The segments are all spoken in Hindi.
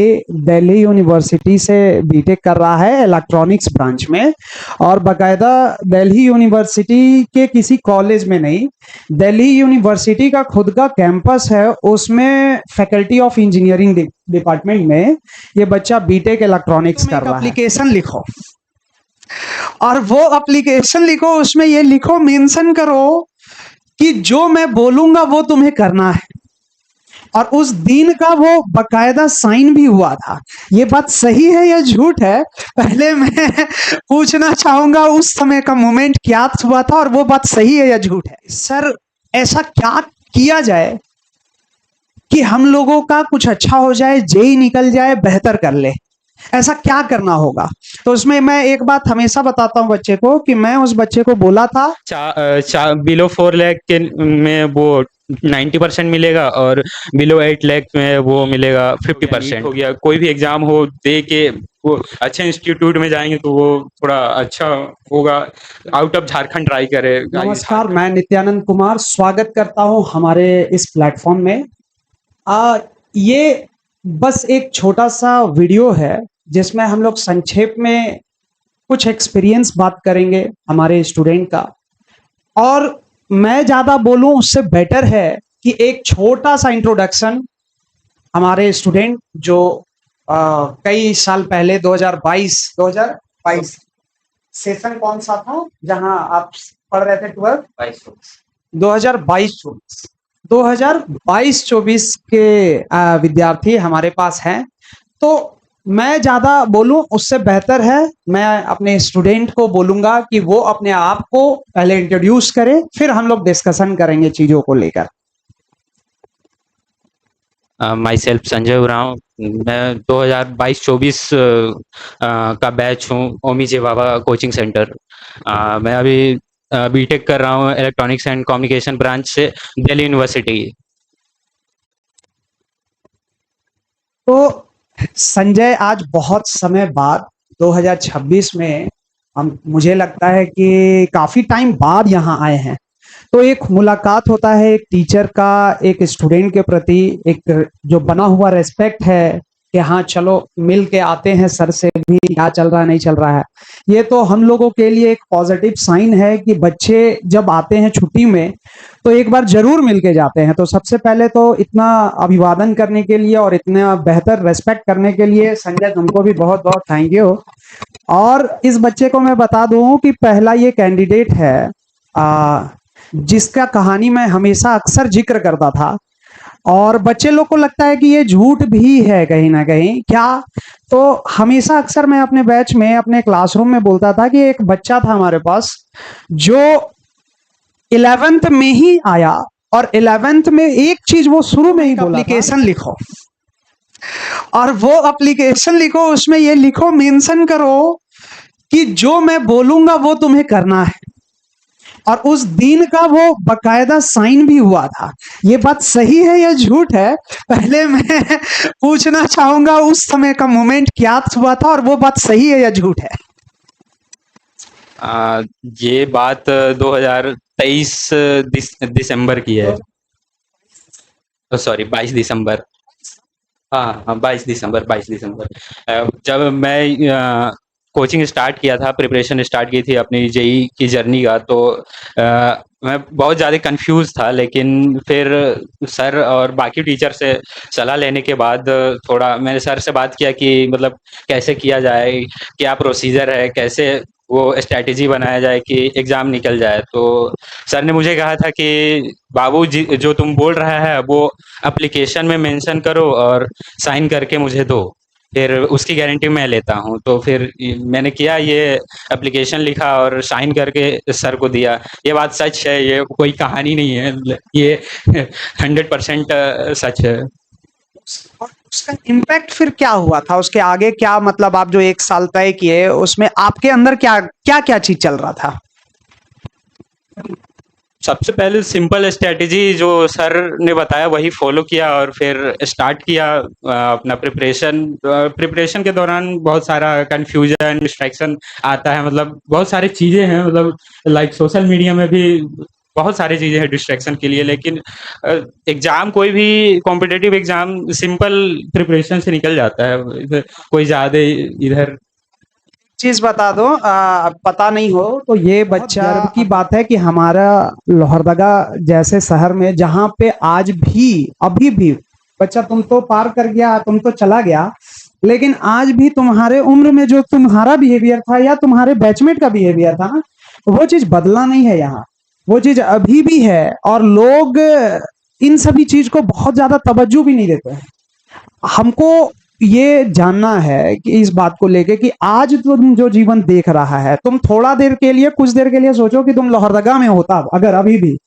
दिल्ली यूनिवर्सिटी से बीटेक कर रहा है इलेक्ट्रॉनिक्स ब्रांच में, और बकायदा दिल्ली यूनिवर्सिटी के किसी कॉलेज में नहीं, दिल्ली यूनिवर्सिटी का खुद का कैंपस है, उसमें फैकल्टी ऑफ इंजीनियरिंग डिपार्टमेंट में ये बच्चा बीटेक इलेक्ट्रॉनिक्स कर रहा है। एप्लीकेशन लिखो और वो एप्लीकेशन लिखो, उसमें ये लिखो, मेंशन करो कि जो मैं बोलूंगा वो तुम्हें करना है, और उस दिन का वो बकायदा साइन भी हुआ था। ये बात सही है या झूठ है, पहले मैं पूछना चाहूंगा उस समय का मोमेंट क्या हुआ था और वो बात सही है या झूठ है। सर, ऐसा क्या किया जाए कि हम लोगों का कुछ अच्छा हो जाए, जेई निकल जाए, बेहतर कर ले, ऐसा क्या करना होगा? तो उसमें मैं एक बात हमेशा बताता हूं बच्चे को कि मैं उस बच्चे को बोला था बिलो 4 लाख के में वो 90% मिलेगा और बिलो 8 लाख में वो मिलेगा 50% हो गया। कोई भी एग्जाम हो दे के वो अच्छे इंस्टीट्यूट में जाएंगे तो वो थोड़ा अच्छा होगा। आउट ऑफ झारखंड ट्राई करे। नमस्कार, मैं नित्यानंद कुमार स्वागत करता हूं हमारे इस प्लेटफॉर्म में। ये बस एक छोटा सा वीडियो है जिसमें हम लोग संक्षेप में कुछ एक्सपीरियंस बात करेंगे हमारे स्टूडेंट का, और मैं ज्यादा बोलूं उससे बेटर है कि एक छोटा सा इंट्रोडक्शन हमारे स्टूडेंट जो कई साल पहले 2022 सेशन कौन सा था जहां आप पढ़ रहे थे 2022-24 के विद्यार्थी हमारे पास हैं। तो मैं ज्यादा बोलूं उससे बेहतर है मैं अपने स्टूडेंट को बोलूंगा कि वो अपने आप को पहले इंट्रोड्यूस करे, फिर हम लोग डिस्कशन करेंगे चीजों को लेकर। माई सेल्फ संजय उरांव, मैं 2022-24 का बैच हूँ ओमी जे बाबा कोचिंग सेंटर। मैं अभी बीटेक कर रहा हूँ इलेक्ट्रॉनिक्स एंड कम्युनिकेशन ब्रांच से दिल्ली यूनिवर्सिटी। तो संजय, आज बहुत समय बाद 2026 में मुझे लगता है कि काफी टाइम बाद यहाँ आए हैं, तो एक मुलाकात होता है एक टीचर का एक स्टूडेंट के प्रति, एक जो बना हुआ रेस्पेक्ट है कि हाँ चलो मिल के आते हैं सर से भी, क्या चल रहा है नहीं चल रहा है। ये तो हम लोगों के लिए एक पॉजिटिव साइन है कि बच्चे जब आते हैं छुट्टी में तो एक बार जरूर मिल के जाते हैं। तो सबसे पहले तो इतना अभिवादन करने के लिए और इतना बेहतर रेस्पेक्ट करने के लिए संजय तुमको भी बहुत बहुत थैंक यू। और इस बच्चे को मैं बता दूं कि पहला ये कैंडिडेट है जिसका कहानी मैं हमेशा अक्सर जिक्र करता था, और बच्चे लोग को लगता है कि ये झूठ भी है कहीं ना कहीं। क्या? तो हमेशा अक्सर मैं अपने बैच में अपने क्लासरूम में बोलता था कि एक बच्चा था हमारे पास जो 11th में ही आया, और 11th में एक चीज वो शुरू में ही बोला, एप्लीकेशन लिखो और वो एप्लीकेशन लिखो, उसमें ये लिखो, मेंशन करो कि जो मैं बोलूंगा वो तुम्हें करना है, और उस दिन का वो बकायदा साइन भी हुआ था। ये बात सही है या झूठ है, पहले मैं पूछना चाहूंगा उस समय का मोमेंट क्या हुआ था और वो बात सही है या झूठ है? ये बात 2023 दिसंबर की है। सॉरी 22 दिसंबर। हाँ 22 दिसंबर। जब मैं कोचिंग स्टार्ट किया था, प्रिपरेशन स्टार्ट की थी अपनी जेई की जर्नी का, तो मैं बहुत ज़्यादा कंफ्यूज था। लेकिन फिर सर और बाकी टीचर से सलाह लेने के बाद थोड़ा मैंने सर से बात किया कि मतलब कैसे किया जाए, क्या प्रोसीजर है, कैसे वो स्ट्रैटेजी बनाया जाए कि एग्ज़ाम निकल जाए। तो सर ने मुझे कहा था कि बाबू जी जो तुम बोल रहा है वो एप्लीकेशन में मेंशन करो और साइन करके मुझे दो, फिर उसकी गारंटी मैं लेता हूँ। तो फिर मैंने किया, ये एप्लीकेशन लिखा और साइन करके सर को दिया। ये बात सच है, ये कोई कहानी नहीं है, ये 100% सच है। उसका इम्पैक्ट फिर क्या हुआ था उसके आगे? क्या मतलब आप जो 1 साल तय किए उसमें आपके अंदर क्या क्या क्या चीज चल रहा था? सबसे पहले सिंपल स्ट्रैटेजी जो सर ने बताया वही फॉलो किया और फिर स्टार्ट किया अपना प्रिपरेशन के दौरान बहुत सारा कंफ्यूजन, डिस्ट्रैक्शन आता है, मतलब बहुत सारी चीज़ें हैं, मतलब लाइक सोशल मीडिया में भी बहुत सारी चीज़ें हैं डिस्ट्रैक्शन के लिए, लेकिन एग्ज़ाम कोई भी कॉम्पिटिटिव एग्ज़ाम सिंपल प्रिपरेशन से निकल जाता है। इधर कोई ज़्यादा इधर चीज बता दो, पता नहीं हो तो ये बच्चा गर्व की बात है कि हमारा लोहरदगा जैसे शहर में जहाँ पे आज भी अभी भी बच्चा, तुम तो पार कर गया, तुम तो चला गया, लेकिन आज भी तुम्हारे उम्र में जो तुम्हारा बिहेवियर था या तुम्हारे बैचमेट का बिहेवियर था ना, वो चीज बदला नहीं है यहाँ, वो चीज अभी भी है। और लोग इन सभी चीज को बहुत ज्यादा तवज्जो भी नहीं देते हैं। हमको ये जानना है कि इस बात को लेके कि आज तुम जो जीवन देख रहा है, तुम थोड़ा देर के लिए, कुछ देर के लिए सोचो कि तुम लोहरदगा में होता अगर अभी भी,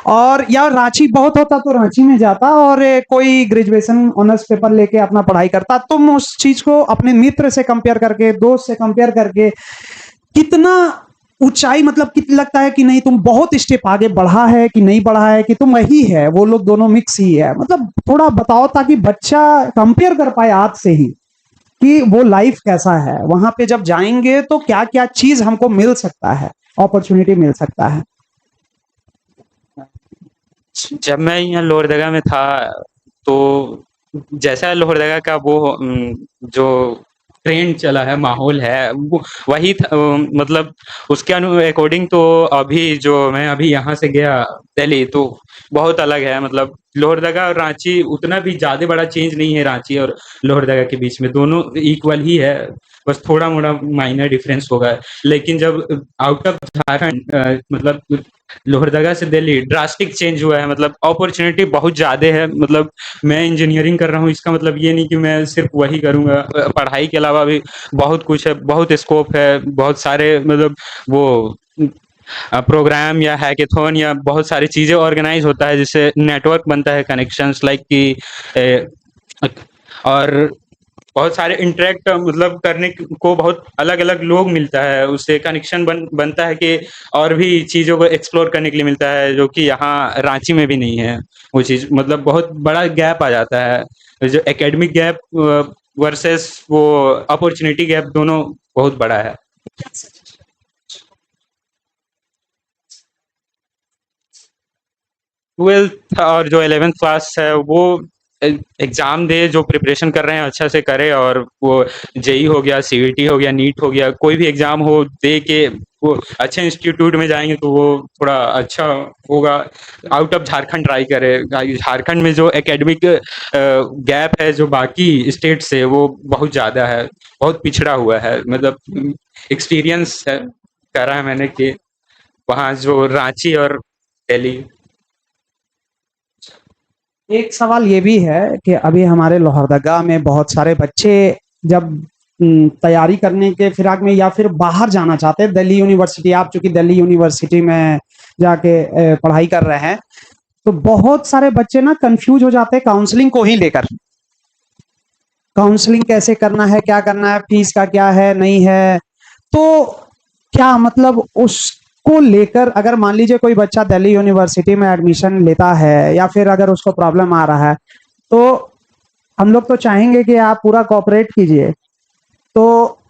और या रांची बहुत होता तो रांची में जाता और कोई ग्रेजुएशन ऑनर्स पेपर लेके अपना पढ़ाई करता, तुम उस चीज को अपने मित्र से कंपेयर करके, दोस्त से कंपेयर करके कितना ऊंचाई, मतलब कितना लगता है कि नहीं तुम बहुत स्टेप आगे बढ़ा है कि नहीं बढ़ा है, कि तुम वही है, वो लोग दोनों मिक्स ही है। मतलब थोड़ा बताओ ताकि बच्चा कंपेयर कर पाए आज से ही कि वो लाइफ कैसा है, वहां पे जब जाएंगे तो क्या क्या चीज हमको मिल सकता है, अपॉर्चुनिटी मिल सकता है। जब मैं यहाँ लोहरदगा में था तो जैसा लोहरदगा का वो जो ट्रेंड चला है, माहौल है, वो वही था, मतलब उसके अकॉर्डिंग तो अभी जो मैं अभी यहाँ से गया दिल्ली तो बहुत अलग है। मतलब लोहरदगा और रांची उतना भी ज़्यादा बड़ा चेंज नहीं है, रांची और लोहरदगा के बीच में दोनों इक्वल ही है, बस थोड़ा मोड़ा माइनर डिफरेंस होगा। लेकिन जब आउट ऑफ झारखंड मतलब लोहरदगा से दिल्ली ड्रास्टिक चेंज हुआ है, मतलब अपॉर्चुनिटी बहुत ज़्यादा है। मतलब मैं इंजीनियरिंग कर रहा हूँ, इसका मतलब ये नहीं कि मैं सिर्फ वही करूँगा, पढ़ाई के अलावा भी बहुत कुछ है, बहुत स्कोप है, बहुत सारे मतलब वो प्रोग्राम या हैकेथॉन या बहुत सारी चीज़ें ऑर्गेनाइज होता है, जिससे नेटवर्क बनता है, कनेक्शंस लाइक कि और बहुत सारे इंटरेक्ट मतलब करने को बहुत अलग अलग लोग मिलता है, उससे कनेक्शन बनता है कि और भी चीज़ों को एक्सप्लोर करने के लिए मिलता है, जो कि यहाँ रांची में भी नहीं है। वो चीज़ मतलब बहुत बड़ा गैप आ जाता है, जो एकेडमिक गैप वर्सेस वो अपॉर्चुनिटी गैप, दोनों बहुत बड़ा है। 12th और जो 11th क्लास है वो एग्ज़ाम दे, जो प्रिपरेशन कर रहे हैं अच्छा से करे, और वो जेई हो गया, सीईटी हो गया, नीट हो गया, कोई भी एग्ज़ाम हो दे के वो अच्छे इंस्टीट्यूट में जाएंगे तो वो थोड़ा अच्छा होगा। आउट ऑफ झारखंड ट्राई करे। झारखंड में जो एकेडमिक गैप है जो बाकी स्टेट से, वो बहुत ज़्यादा है, बहुत पिछड़ा हुआ है। मतलब एक्सपीरियंस है करा है मैंने कि वहाँ जो रांची और दिल्ली। एक सवाल ये भी है कि अभी हमारे लोहरदगा में बहुत सारे बच्चे जब तैयारी करने के फिराक में या फिर बाहर जाना चाहते हैं, दिल्ली यूनिवर्सिटी, आप चूंकि दिल्ली यूनिवर्सिटी में जाके पढ़ाई कर रहे हैं, तो बहुत सारे बच्चे ना कंफ्यूज हो जाते हैं काउंसलिंग को ही लेकर। काउंसलिंग कैसे करना है, क्या करना है, फीस का क्या है, नहीं है, तो क्या मतलब उसको लेकर अगर मान लीजिए कोई बच्चा दिल्ली यूनिवर्सिटी में एडमिशन लेता है या फिर अगर उसको प्रॉब्लम आ रहा है, तो हम लोग तो चाहेंगे कि आप पूरा कोऑपरेट कीजिए। तो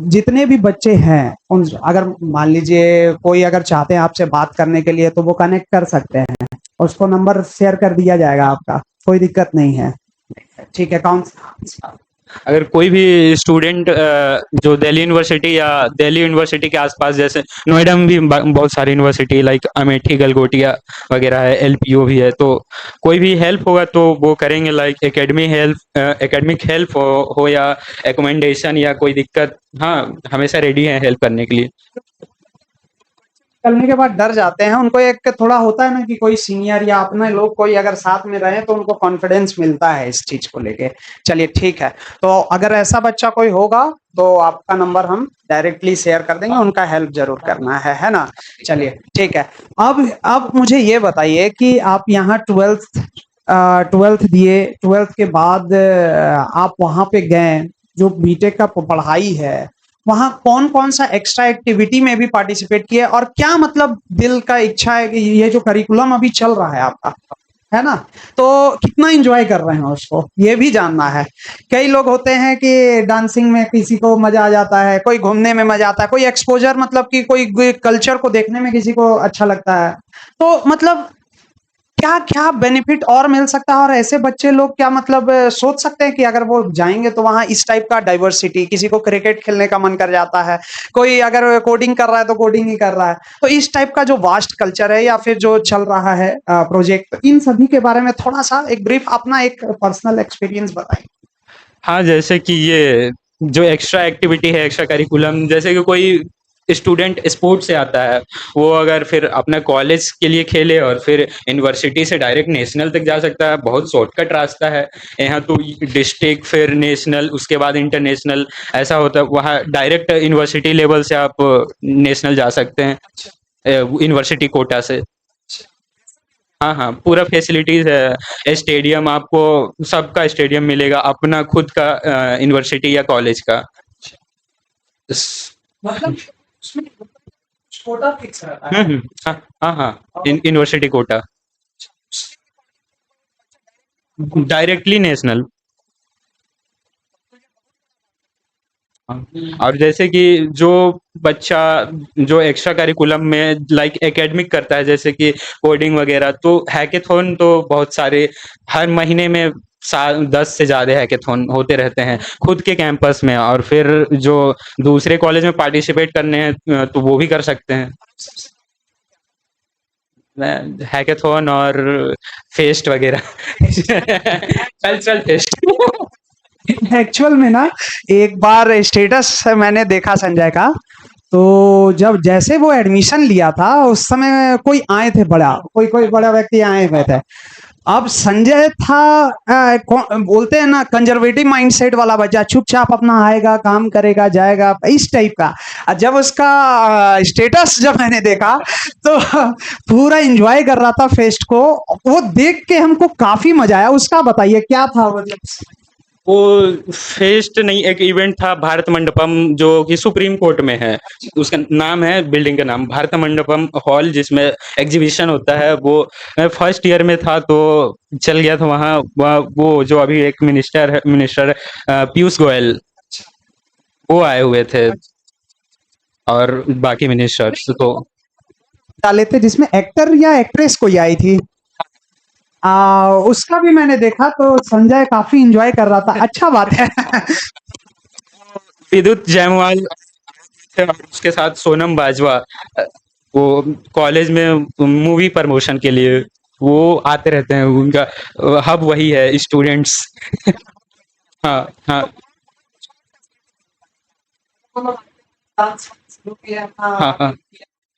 जितने भी बच्चे हैं उन, अगर मान लीजिए कोई अगर चाहते हैं आपसे बात करने के लिए तो वो कनेक्ट कर सकते हैं, उसको नंबर शेयर कर दिया जाएगा आपका, कोई दिक्कत नहीं है। ठीक है, अगर कोई भी स्टूडेंट जो दिल्ली यूनिवर्सिटी या दिल्ली यूनिवर्सिटी के आसपास, जैसे नोएडा में भी बहुत सारी यूनिवर्सिटी लाइक अमेठी, गलगोटिया वगैरह है, एलपीयू भी है, तो कोई भी हेल्प होगा तो वो करेंगे। लाइक एकेडमिक हेल्प हो या एकोमेंडेशन या कोई दिक्कत, हाँ हमेशा रेडी है हेल्प करने के लिए। निकलने के बाद डर जाते हैं, उनको एक थोड़ा होता है ना कि कोई सीनियर या अपने लोग कोई अगर साथ में रहे तो उनको कॉन्फिडेंस मिलता है इस चीज को लेके। चलिए ठीक है, तो अगर ऐसा बच्चा कोई होगा तो आपका नंबर हम डायरेक्टली शेयर कर देंगे, उनका हेल्प जरूर करना है ना। चलिए ठीक है, अब मुझे ये बताइए कि आप यहाँ ट्वेल्थ दिए, ट्वेल्थ के बाद आप वहां पे गए, जो बीटेक का पढ़ाई है वहां कौन कौन सा एक्स्ट्रा एक्टिविटी में भी पार्टिसिपेट किए, और क्या मतलब दिल का इच्छा है कि ये जो करिकुलम अभी चल रहा है आपका, है ना? तो कितना एंजॉय कर रहे हैं उसको, ये भी जानना है। कई लोग होते हैं कि डांसिंग में किसी को मजा आ जाता है, कोई घूमने में मजा आता है, कोई एक्सपोजर मतलब कि कोई कल्चर को देखने में किसी को अच्छा लगता है। तो मतलब क्या क्या बेनिफिट और मिल सकता है, और ऐसे बच्चे लोग क्या मतलब सोच सकते हैं कि अगर वो जाएंगे तो वहां इस टाइप का डाइवर्सिटी, किसी को क्रिकेट खेलने का मन कर जाता है, कोई अगर कोडिंग कर रहा है तो कोडिंग ही कर रहा है, तो इस टाइप का जो वास्ट कल्चर है या फिर जो चल रहा है प्रोजेक्ट, इन सभी के बारे में थोड़ा सा एक ब्रीफ अपना एक पर्सनल एक्सपीरियंस बताइए। हाँ, जैसे कि ये जो एक्स्ट्रा एक्टिविटी है, एक्स्ट्रा करिकुलम, जैसे कि कोई स्टूडेंट स्पोर्ट्स से आता है, वो अगर फिर अपना कॉलेज के लिए खेले और फिर यूनिवर्सिटी से डायरेक्ट नेशनल तक जा सकता है। बहुत शॉर्टकट रास्ता है। यहाँ तो डिस्ट्रिक्ट, फिर नेशनल, उसके बाद इंटरनेशनल, ऐसा होता है। वहाँ डायरेक्ट यूनिवर्सिटी लेवल से आप नेशनल जा सकते हैं यूनिवर्सिटी कोटा से। हाँ, हाँ, पूरा फैसिलिटीज़ है। स्टेडियम आपको, सबका स्टेडियम मिलेगा, अपना खुद का यूनिवर्सिटी या कॉलेज का। स मतलब उसमें कोटा फिक्स रहता हुँ, है। हुँ। हाँ, हाँ, हाँ, यूनिवर्सिटी कोटा। Directly national. हाँ, और जैसे कि जो बच्चा जो एक्स्ट्रा करिकुलम में लाइक एकेडमिक करता है, जैसे कि कोडिंग वगैरह, तो हैकेथॉन तो बहुत सारे हर महीने में 10 से ज़्यादा हैकेथॉन होते रहते हैं खुद के कैंपस में। और फिर जो दूसरे कॉलेज में पार्टिसिपेट करने हैं तो वो भी कर सकते हैं। हैकेथॉन और फेस्ट वगैरह कल्चरल फेस्ट। एक्चुअल में ना एक बार स्टेटस मैंने देखा संजय का, तो जब जैसे वो एडमिशन लिया था उस समय कोई आए थे, बड़ा कोई कोई बड़ा व्यक्ति आए हुए थे। अब संजय था बोलते हैं ना कंजर्वेटिव माइंडसेट वाला बच्चा, चुपचाप अपना आएगा, काम करेगा, जाएगा, इस टाइप का। और जब उसका स्टेटस जब मैंने देखा तो पूरा एंजॉय कर रहा था फेस्ट को, वो देख के हमको काफी मजा आया। उसका बताइए क्या था मतलब। वो फेस्ट नहीं, एक इवेंट था भारत मंडपम, जो कि सुप्रीम कोर्ट में है। उसका नाम है, बिल्डिंग का नाम भारत मंडपम हॉल, जिसमें एग्जीबिशन होता है। वो मैं फर्स्ट ईयर में था तो चल गया था वहाँ। वो जो अभी एक मिनिस्टर पीयूष गोयल, वो आए हुए थे, और बाकी मिनिस्टर्स तो। डाले थे जिसमें एक्टर या एक्ट्रेस कोई आई थी, उसका भी मैंने देखा, तो संजय काफी एंजॉय कर रहा था, अच्छा बात है। विद्युत जायसवाल थे, और उसके साथ सोनम बाजवा। वो कॉलेज में मूवी प्रमोशन के लिए वो आते रहते हैं। उनका हब वही है, स्टूडेंट्स। हाँ, हाँ, हाँ, हाँ, हाँ,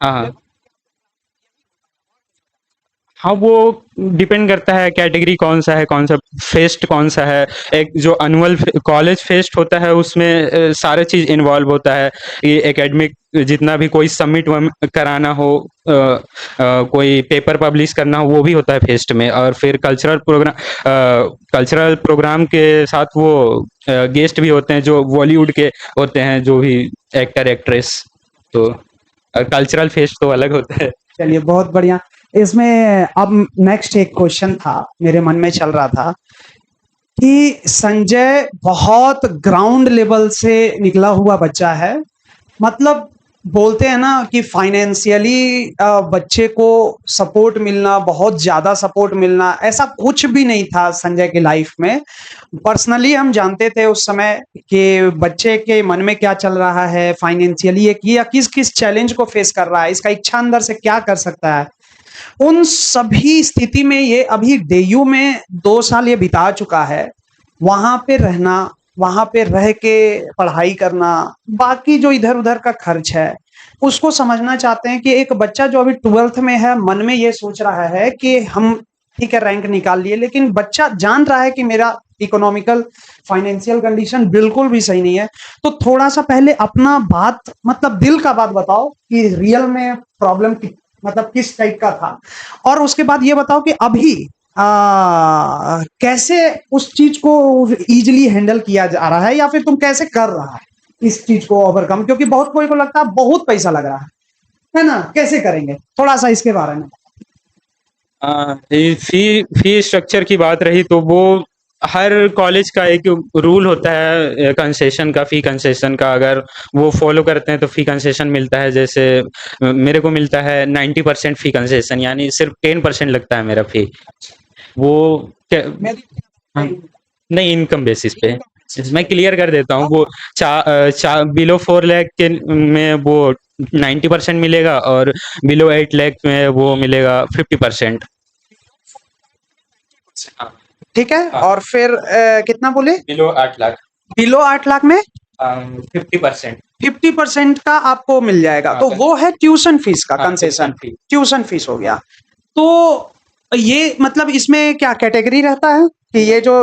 हाँ, हाँ, वो डिपेंड करता है कैटेगरी कौन सा है, कौन सा फेस्ट कौन सा है। एक जो एनुअल कॉलेज फेस्ट होता है, उसमें सारे चीज़ इन्वॉल्व होता है। ये एकेडमिक जितना भी कोई सबमिट कराना हो, कोई पेपर पब्लिश करना हो, वो भी होता है फेस्ट में। और फिर कल्चरल प्रोग्राम के साथ वो गेस्ट भी होते हैं जो बॉलीवुड के होते हैं, जो भी एक्टर एक्ट्रेस। तो कल्चरल फेस्ट तो अलग होता है। चलिए बहुत बढ़िया। इसमें अब नेक्स्ट एक क्वेश्चन था मेरे मन में चल रहा था कि संजय बहुत ग्राउंड लेवल से निकला हुआ बच्चा है। मतलब बोलते हैं ना कि फाइनेंशियली बच्चे को सपोर्ट मिलना, बहुत ज्यादा सपोर्ट मिलना, ऐसा कुछ भी नहीं था संजय की लाइफ में। पर्सनली हम जानते थे उस समय कि बच्चे के मन में क्या चल रहा है फाइनेंशियली, या किस किस चैलेंज को फेस कर रहा है, इसका इच्छा अंदर से क्या कर सकता है। उन सभी स्थिति में ये अभी डेयू में 2 साल ये बिता चुका है। वहां पे रहना, वहां पे रह के पढ़ाई करना, बाकी जो इधर उधर का खर्च है, उसको समझना चाहते हैं कि एक बच्चा जो अभी 12th में है, मन में ये सोच रहा है कि हम ठीक है रैंक निकाल लिए, लेकिन बच्चा जान रहा है कि मेरा इकोनॉमिकल फाइनेंशियल कंडीशन बिल्कुल भी सही नहीं है। तो थोड़ा सा पहले अपना बात, मतलब दिल का बात बताओ कि रियल में प्रॉब्लम मतलब किस टाइप का था, और उसके बाद ये बताओ कि अभी कैसे उस चीज को इजीली हैंडल किया जा रहा है, या फिर तुम कैसे कर रहा है इस चीज को ओवरकम, क्योंकि बहुत कोई को लगता है बहुत पैसा लग रहा है ना, कैसे करेंगे, थोड़ा सा इसके बारे में। फी फी स्ट्रक्चर की बात रही तो वो हर कॉलेज का एक रूल होता है कंसेशन का, फी कंसेशन का। अगर वो फॉलो करते हैं तो फी कंसेशन मिलता है। जैसे मेरे को मिलता है 90% फी कंसेशन, यानी सिर्फ 10% लगता है मेरा फी। वो हाँ, नहीं, इनकम बेसिस पे। मैं क्लियर कर देता हूँ। वो बिलो 4 लाख के में वो 90% मिलेगा, और बिलो 8 लाख में वो मिलेगा 50%। हाँ, ठीक है। हाँ। और फिर कितना बोले? बिलो 8 लाख बिलो 8 लाख में 50%। 50% का आपको मिल जाएगा। हाँ, तो वो है ट्यूशन फीस का हाँ, concession. Tuition fee. Tuition fees हो गया। तो ये मतलब इसमें क्या कैटेगरी रहता है कि ये जो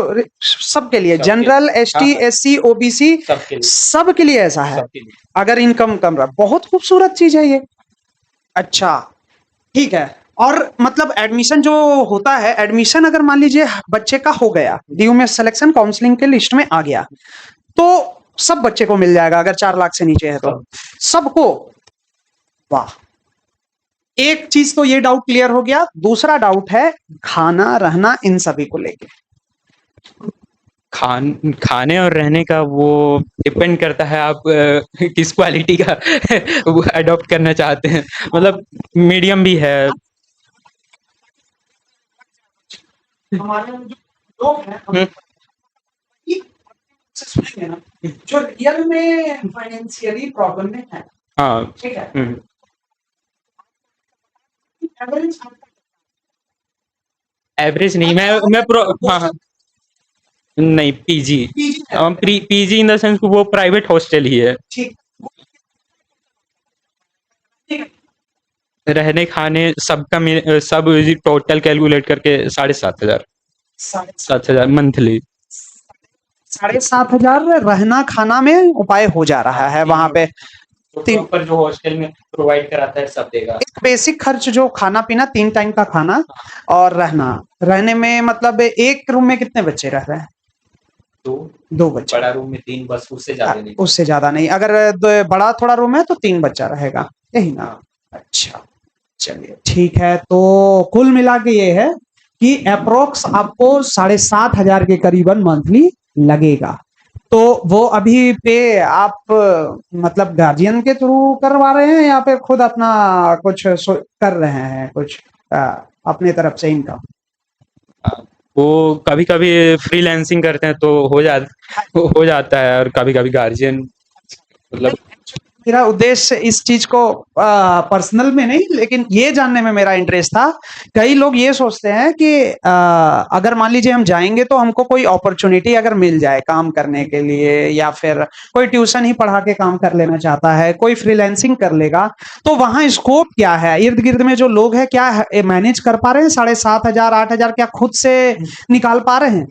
सबके लिए, सबके जनरल, एसटी, हाँ, एससी, ओबीसी, सबके लिए सबके लिए ऐसा है सबके लिए अगर इनकम कम रहा? बहुत खूबसूरत चीज है ये। अच्छा, ठीक है। और मतलब एडमिशन जो होता है, एडमिशन अगर मान लीजिए बच्चे का हो गया, डीयू में सिलेक्शन काउंसलिंग के लिस्ट में आ गया, तो सब बच्चे को मिल जाएगा अगर 4 लाख से नीचे है तो? सब। सबको? वाह। एक चीज तो ये डाउट क्लियर हो गया। दूसरा डाउट है खाना रहना इन सभी को लेके। खाने और रहने का वो डिपेंड करता है आप किस क्वालिटी का वो अडॉप्ट करना चाहते हैं। मतलब मीडियम भी है। हमारे जो लोग हैं हम्म, से सुनेंगे ना, जो रियल में फाइनेंशियली प्रॉब्लम में है, हाँ। ठीक है, हम्म, एवरेज एवरेज नहीं, मैं प्रो हाँ, हाँ। नहीं, PG. PG PG in the sense वो प्राइवेट हॉस्टल ही है। ठीक ठीक रहने खाने सबका सब टोटल कैलकुलेट करके 7,500। है। 7,000 मंथली। 7,500 रहना खाना में उपाय हो जा रहा है वहां पे। तीन प्रॉपर जो हॉस्टल में प्रोवाइड कराता है सब देगा। एक बेसिक खर्च जो खाना पीना, 3 टाइम का खाना और रहना। रहने में मतलब एक रूम में कितने बच्चे रह रहे हैं? दो 2 बच्चे। बड़ा रूम में 3, बस उससे ज्यादा नहीं। उससे ज्यादा नहीं। अगर बड़ा थोड़ा रूम है तो 3 बच्चा रहेगा, यही ना? अच्छा, चलिए ठीक है। तो कुल मिला के ये है कि अप्रोक्स आपको 7,500 के करीबन मंथली लगेगा। तो वो अभी पे आप मतलब गार्जियन के थ्रू करवा रहे हैं या फिर खुद अपना कुछ कर रहे हैं कुछ अपने तरफ से इनकम? वो कभी कभी फ्रीलांसिंग करते हैं तो हो जाता है, और कभी कभी गार्जियन मतलब। मेरा उद्देश्य इस चीज को पर्सनल में नहीं, लेकिन ये जानने में मेरा इंटरेस्ट था। कई लोग ये सोचते हैं कि अगर मान लीजिए हम जाएंगे तो हमको कोई अपॉर्चुनिटी अगर मिल जाए काम करने के लिए, या फिर कोई ट्यूशन ही पढ़ा के काम कर लेना चाहता है, कोई फ्रीलांसिंग कर लेगा, तो वहां स्कोप क्या है? इर्द गिर्द में जो लोग हैं क्या मैनेज कर पा रहे हैं? 7,500 8,000 क्या खुद से निकाल पा रहे हैं?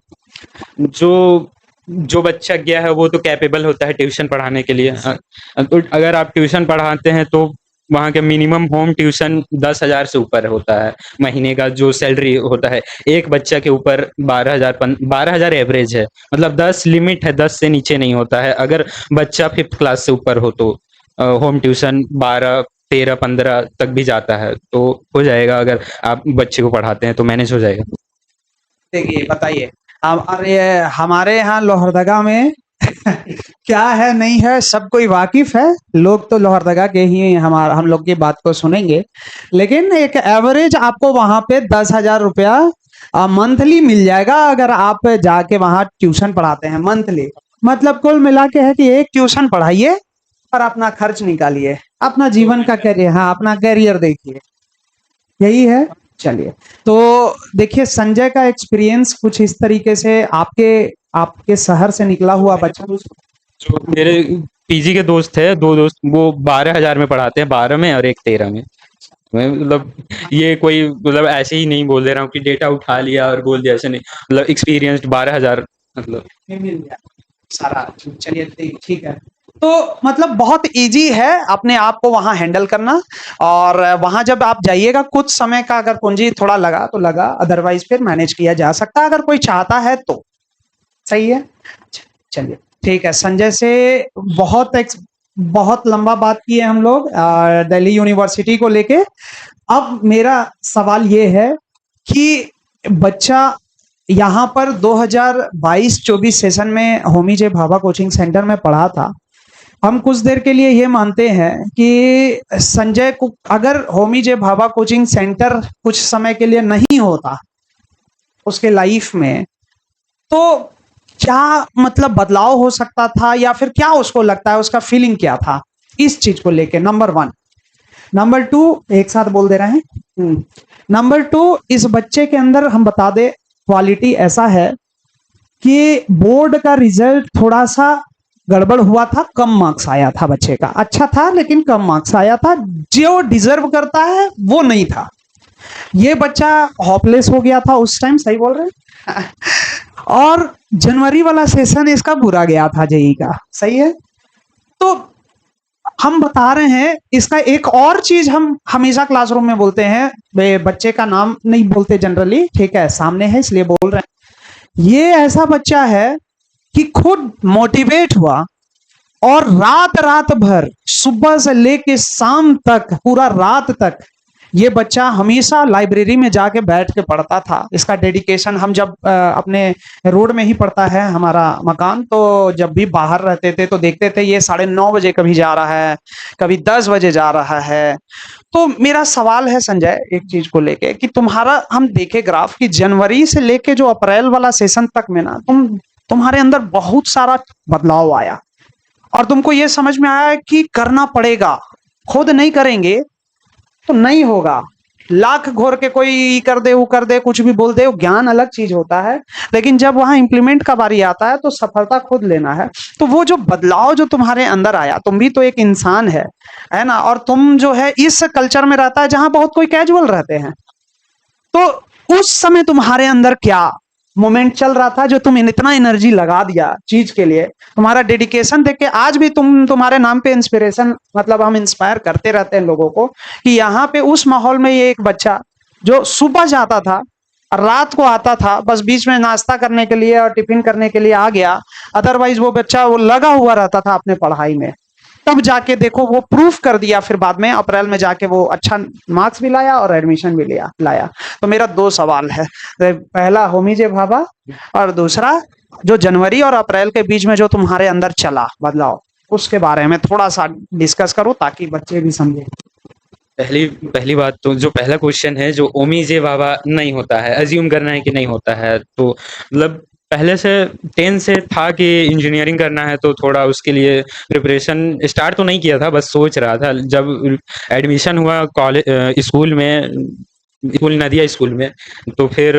जो जो बच्चा गया है वो तो कैपेबल होता है ट्यूशन पढ़ाने के लिए। तो अगर आप ट्यूशन पढ़ाते हैं तो वहाँ के मिनिमम होम ट्यूशन 10,000 से ऊपर होता है। महीने का जो सैलरी होता है एक बच्चा के ऊपर 12,000 एवरेज है। मतलब 10 लिमिट है, 10 से नीचे नहीं होता है। अगर बच्चा 5th क्लास से ऊपर हो तो होम ट्यूशन 12, 13, 15 तक भी जाता है। तो हो जाएगा, अगर आप बच्चे को पढ़ाते हैं तो मैनेज हो जाएगा। देखिए बताइए, अरे हमारे यहाँ लोहरदगा में क्या है नहीं है सब कोई वाकिफ है। लोग तो लोहरदगा के ही हम लोग की बात को सुनेंगे, लेकिन एक एवरेज आपको वहां पे 10,000 रुपया मंथली मिल जाएगा अगर आप जाके वहां ट्यूशन पढ़ाते हैं मंथली। मतलब कुल मिला के है कि एक ट्यूशन पढ़ाइए और अपना खर्च निकालिए, अपना जीवन का कैरियर, हाँ अपना कैरियर देखिए, यही है। चलिए, तो देखिए संजय का एक्सपीरियंस कुछ इस तरीके से आपके आपके शहर से निकला हुआ बच्चा। जो मेरे पीजी के दोस्त थे, 2 दोस्त, वो 12,000 में पढ़ाते हैं, 12 में और एक 13 में। मैं मतलब ये कोई मतलब ऐसे ही नहीं बोल दे रहा हूँ कि डेटा उठा लिया और बोल दिया, ऐसे नहीं। मतलब एक्सपीरियंस्ड 12,000 मतलब। मिल गया सारा। चलिए ठीक है। तो मतलब बहुत इजी है अपने आप को वहां हैंडल करना। और वहां जब आप जाइएगा, कुछ समय का अगर पूंजी थोड़ा लगा तो लगा, अदरवाइज फिर मैनेज किया जा सकता है अगर कोई चाहता है तो। सही है। चलिए ठीक है। संजय से बहुत लंबा बात किए हम लोग दिल्ली यूनिवर्सिटी को लेके। अब मेरा सवाल ये है कि बच्चा यहाँ पर 2022-24 सेशन में होमी जे भाभा कोचिंग सेंटर में पढ़ा था। हम कुछ देर के लिए ये मानते हैं कि संजय को अगर होमी जे भाभा कोचिंग सेंटर कुछ समय के लिए नहीं होता उसके लाइफ में, तो क्या मतलब बदलाव हो सकता था, या फिर क्या उसको लगता है, उसका फीलिंग क्या था इस चीज को लेके, नंबर 1। नंबर 2, एक साथ बोल दे रहे हैं। नंबर 2, इस बच्चे के अंदर हम बता दे क्वालिटी ऐसा है कि बोर्ड का रिजल्ट थोड़ा सा गड़बड़ हुआ था, कम मार्क्स आया था बच्चे का। अच्छा था लेकिन कम मार्क्स आया था, जो डिजर्व करता है वो नहीं था। ये बच्चा होपलेस हो गया था उस टाइम, सही बोल रहे हैं और जनवरी वाला सेशन इसका बुरा गया था जेई का, सही है। तो हम बता रहे हैं इसका एक और चीज हम हमेशा क्लासरूम में बोलते हैं, बच्चे का नाम नहीं बोलते जनरली, ठीक है, सामने है इसलिए बोल रहे हैं। ये ऐसा बच्चा है कि खुद मोटिवेट हुआ और रात रात भर, सुबह से लेके शाम तक, पूरा रात तक ये बच्चा हमेशा लाइब्रेरी में जाके बैठ के पढ़ता था। इसका डेडिकेशन, हम जब अपने रोड में ही पढ़ता है हमारा मकान, तो जब भी बाहर रहते थे तो देखते थे ये 9:30 बजे कभी जा रहा है, कभी 10 बजे जा रहा है। तो मेरा सवाल है संजय एक चीज को लेके कि तुम्हारा, हम देखे ग्राफ कि जनवरी से लेके जो अप्रैल वाला सेशन तक में ना तुम्हारे अंदर बहुत सारा बदलाव आया और तुमको ये समझ में आया कि करना पड़ेगा, खुद नहीं करेंगे तो नहीं होगा। लाख घोर के कोई कर दे, वो कर दे, कुछ भी बोल दे, वो ज्ञान अलग चीज होता है, लेकिन जब वहां इंप्लीमेंट का बारी आता है तो सफलता खुद लेना है। तो वो जो बदलाव जो तुम्हारे अंदर आया, तुम भी तो एक इंसान है ना, और तुम जो है इस कल्चर में रहता है जहां बहुत कोई कैजुअल रहते हैं, तो उस समय तुम्हारे अंदर क्या मोमेंट चल रहा था जो तुम इतना एनर्जी लगा दिया चीज के लिए? तुम्हारा डेडिकेशन देख के आज भी तुम्हारे नाम पे इंस्पिरेशन, मतलब हम इंस्पायर करते रहते हैं लोगों को कि यहाँ पे उस माहौल में ये एक बच्चा जो सुबह जाता था और रात को आता था, बस बीच में नाश्ता करने के लिए और टिफिन करने के लिए आ गया, अदरवाइज वो बच्चा वो लगा हुआ रहता था अपने पढ़ाई में। तब जाके देखो वो प्रूफ कर दिया, फिर बाद में अप्रैल में जाके वो अच्छा मार्क्स भी लाया और एडमिशन भी लाया। तो मेरा 2 सवाल है, पहला होमी जे भाभा, और दूसरा जो जनवरी और अप्रैल के बीच में जो तुम्हारे अंदर चला बदलाव, उसके बारे में थोड़ा सा डिस्कस करो ताकि बच्चे भी समझे। पहली बात तो जो पहला क्वेश्चन है, जो ओमी जे बाबा नहीं होता है, अज्यूम करना है कि नहीं होता है, तो मतलब पहले से 10 से था कि इंजीनियरिंग करना है, तो थोड़ा उसके लिए प्रिपरेशन स्टार्ट तो नहीं किया था, बस सोच रहा था। जब एडमिशन हुआ कॉलेज स्कूल में, स्कूल नदिया स्कूल में, तो फिर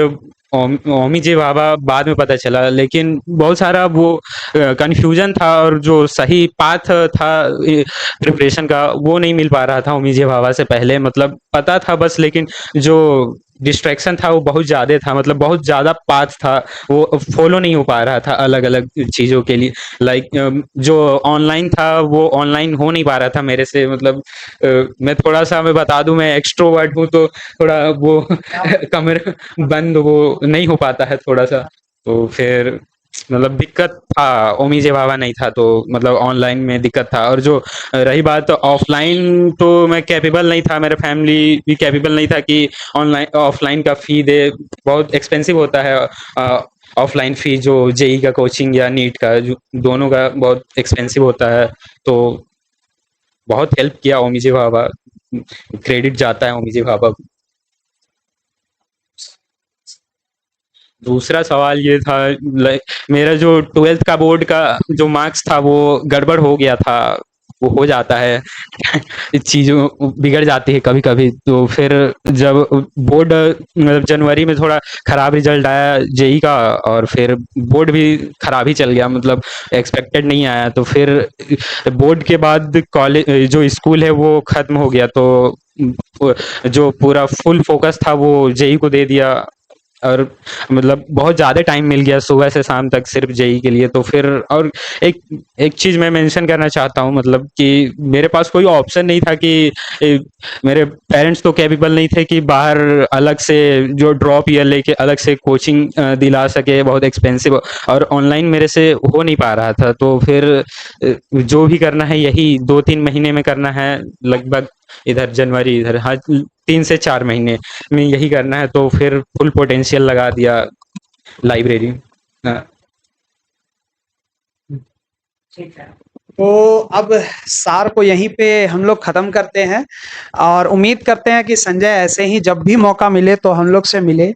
ओमी जे बाबा बाद में पता चला, लेकिन बहुत सारा वो कन्फ्यूजन था और जो सही पाथ था प्रिपरेशन का वो नहीं मिल पा रहा था ओमी जे बाबा से पहले। मतलब पता था बस, लेकिन जो डिस्ट्रैक्शन था वो बहुत ज़्यादा था, मतलब बहुत ज़्यादा पाथ था, वो फॉलो नहीं हो पा रहा था अलग अलग चीज़ों के लिए। लाइक जो ऑनलाइन था वो ऑनलाइन हो नहीं पा रहा था मेरे से। मतलब मैं थोड़ा सा, मैं बता दूं, मैं एक्सट्रोवर्ट हूँ, तो थोड़ा वो कमरे बंद वो नहीं हो पाता है थोड़ा सा, तो फिर मतलब दिक्कत था। ओमी जे बाबा नहीं था तो मतलब ऑनलाइन में दिक्कत था। और जो रही बात ऑफलाइन, तो मैं कैपेबल नहीं था, मेरा फैमिली भी कैपेबल नहीं था कि ऑनलाइन ऑफलाइन का फी दे, बहुत एक्सपेंसिव होता है ऑफलाइन फी, जो जेई का कोचिंग या नीट का, दोनों का बहुत एक्सपेंसिव होता है। तो बहुत हेल्प किया ओमी जे बाबा, क्रेडिट जाता है ओमी जे बाबा को। दूसरा सवाल ये था, मेरा जो 12th का बोर्ड का जो मार्क्स था वो गड़बड़ हो गया था, वो हो जाता है चीज़ों बिगड़ जाती है कभी कभी। तो फिर जब बोर्ड मतलब जनवरी में थोड़ा ख़राब रिजल्ट आया जेई का, और फिर बोर्ड भी ख़राब ही चल गया, मतलब एक्सपेक्टेड नहीं आया। तो फिर बोर्ड के बाद कॉलेज जो स्कूल है वो ख़त्म हो गया, तो जो पूरा फुल फोकस था वो जेई को दे दिया, और मतलब बहुत ज़्यादा टाइम मिल गया सुबह से शाम तक सिर्फ जेई के लिए। तो फिर और एक एक चीज़ मैं मेंशन करना चाहता हूँ, मतलब कि मेरे पास कोई ऑप्शन नहीं था कि मेरे पेरेंट्स तो कैपेबल नहीं थे कि बाहर अलग से जो ड्रॉप ईयर लेके अलग से कोचिंग दिला सके, बहुत एक्सपेंसिव, और ऑनलाइन मेरे से हो नहीं पा रहा था। तो फिर जो भी करना है यही 2-3 महीने में करना है लगभग, इधर जनवरी इधर, हाँ 3 से 4 महीने में यही करना है, तो फिर फुल पोटेंशियल लगा दिया लाइब्रेरी। ठीक है, तो अब सार को यहीं पे हम लोग खत्म करते हैं और उम्मीद करते हैं कि संजय ऐसे ही जब भी मौका मिले तो हम लोग से मिले